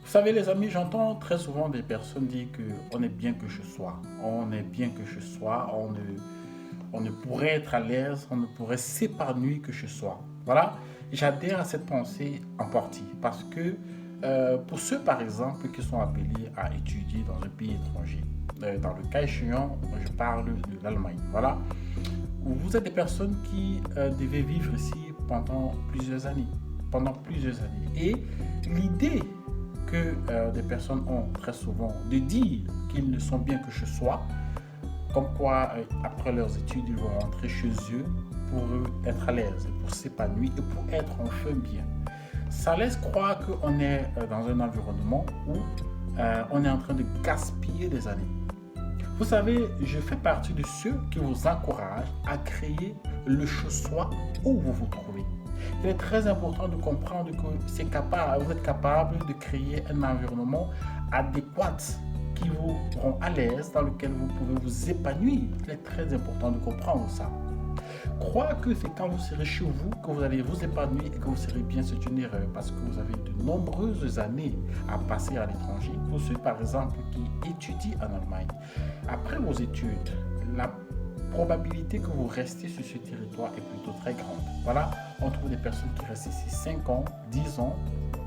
Vous savez les amis, j'entends très souvent des personnes dire que on est bien que je sois, on est bien que je sois, on ne pourrait être à l'aise, on ne pourrait s'épanouir que je sois. Voilà, j'adhère à cette pensée en partie parce que pour ceux par exemple qui sont appelés à étudier dans un pays étranger, dans le cas échéant, je parle de l'Allemagne. Voilà, vous êtes des personnes qui devaient vivre ici pendant plusieurs années. Pendant plusieurs années. Et l'idée que des personnes ont très souvent de dire qu'ils ne sont bien que chez soi, comme quoi après leurs études, ils vont rentrer chez eux pour être à l'aise, pour s'épanouir et pour être enfin bien. Ça laisse croire qu'on est dans un environnement où on est en train de gaspiller des années. Vous savez, je fais partie de ceux qui vous encouragent à créer le chez-soi où vous vous trouvez. Il est très important de comprendre que vous êtes capable de créer un environnement adéquat qui vous rend à l'aise, dans lequel vous pouvez vous épanouir. Il est très important de comprendre ça. Croire que c'est quand vous serez chez vous que vous allez vous épanouir et que vous serez bien, c'est une erreur parce que vous avez de nombreuses années à passer à l'étranger. Pour ceux, par exemple, qui étudient en Allemagne, après vos études, la probabilité que vous restez sur ce territoire est plutôt très grande. Voilà, on trouve des personnes qui restent ici 5 ans, 10 ans,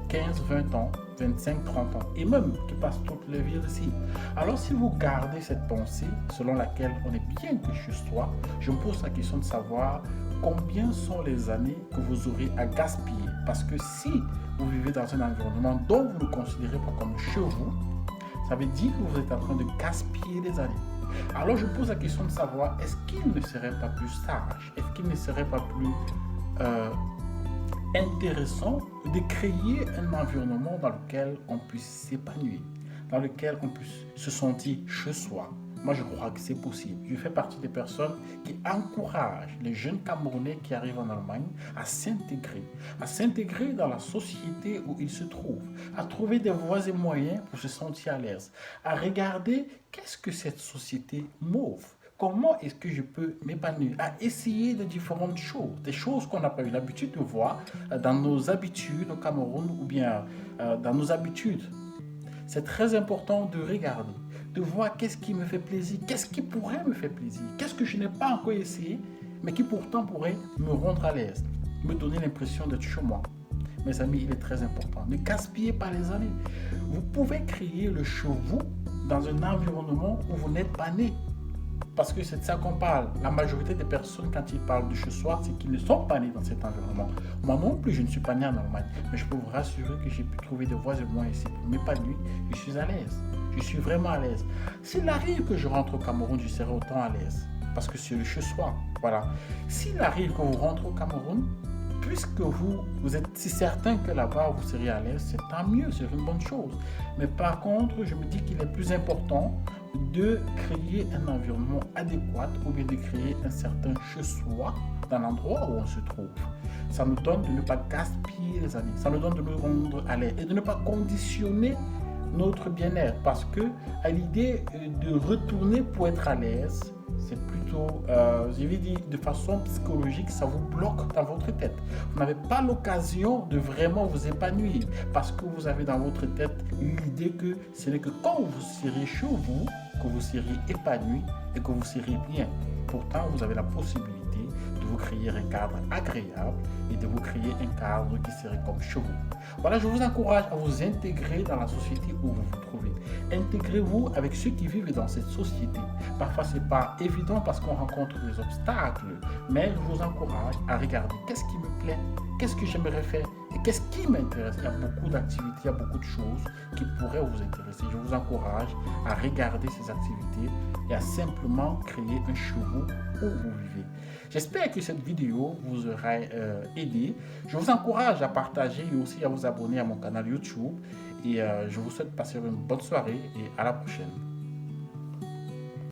15, 20 ans, 25, 30 ans, et même qui passent toute leur vie ici. Alors si vous gardez cette pensée selon laquelle on est bien que chez soi, je me pose la question de savoir combien sont les années que vous aurez à gaspiller. Parce que si vous vivez dans un environnement dont vous ne considérez pas comme chez vous, ça veut dire que vous êtes en train de gaspiller des années. Alors je pose la question de savoir, est-ce qu'il ne serait pas plus sage, est-ce qu'il ne serait pas plus euh, intéressant de créer un environnement dans lequel on puisse s'épanouir, dans lequel on puisse se sentir chez soi. Moi, je crois que c'est possible. Je fais partie des personnes qui encouragent les jeunes Camerounais qui arrivent en Allemagne à s'intégrer dans la société où ils se trouvent, à trouver des voies et moyens pour se sentir à l'aise, à regarder qu'est-ce que cette société m'offre. Comment est-ce que je peux m'épanouir? À essayer de différentes choses, des choses qu'on n'a pas eu l'habitude de voir dans nos habitudes au Cameroun ou bien dans nos habitudes. C'est très important de regarder, de voir qu'est-ce qui me fait plaisir, qu'est-ce qui pourrait me faire plaisir, qu'est-ce que je n'ai pas encore essayé, mais qui pourtant pourrait me rendre à l'aise, me donner l'impression d'être chez moi. Mes amis, il est très important. Ne gaspillez pas les années. Vous pouvez créer le chez vous dans un environnement où vous n'êtes pas né. Parce que c'est de ça qu'on parle. La majorité des personnes, quand ils parlent de chez soi, c'est qu'ils ne sont pas nés dans cet environnement. Moi non plus, je ne suis pas né en Allemagne. Mais je peux vous rassurer que j'ai pu trouver des voies et moyens ici pour m'épanouir. Je suis à l'aise. Je suis vraiment à l'aise. S'il arrive que je rentre au Cameroun, je serai autant à l'aise. Parce que c'est le chez soi. Voilà. S'il arrive que vous rentrez au Cameroun, puisque vous êtes si certain que là-bas vous serez à l'aise, c'est tant mieux, c'est une bonne chose. Mais par contre, je me dis qu'il est plus important de créer un environnement adéquat ou bien de créer un certain chez-soi dans l'endroit où on se trouve. Ça nous donne de ne pas gaspiller les années, ça nous donne de nous rendre à l'aise et de ne pas conditionner notre bien-être parce que à l'idée de retourner pour être à l'aise, c'est plutôt, je vais dire, de façon psychologique, ça vous bloque dans votre tête. Vous n'avez pas l'occasion de vraiment vous épanouir parce que vous avez dans votre tête l'idée que ce n'est que quand vous serez chez vous que vous serez épanoui et que vous serez bien. Pourtant, vous avez la possibilité de vous créer un cadre agréable et de vous créer un cadre qui serait comme chez vous. Voilà, je vous encourage à vous intégrer dans la société où vous vous trouvez. Intégrez-vous avec ceux qui vivent dans cette société. Parfois, ce n'est pas évident parce qu'on rencontre des obstacles, mais je vous encourage à regarder qu'est-ce qui me plaît, qu'est-ce que j'aimerais faire et qu'est-ce qui m'intéresse. Il y a beaucoup d'activités, il y a beaucoup de choses qui pourraient vous intéresser. Je vous encourage à regarder ces activités et à simplement créer un chez vous où vous vivez. J'espère que cette vidéo vous aura aidé. Je vous encourage à partager et aussi à vous abonner à mon canal YouTube. Et je vous souhaite de passer une bonne soirée et à la prochaine.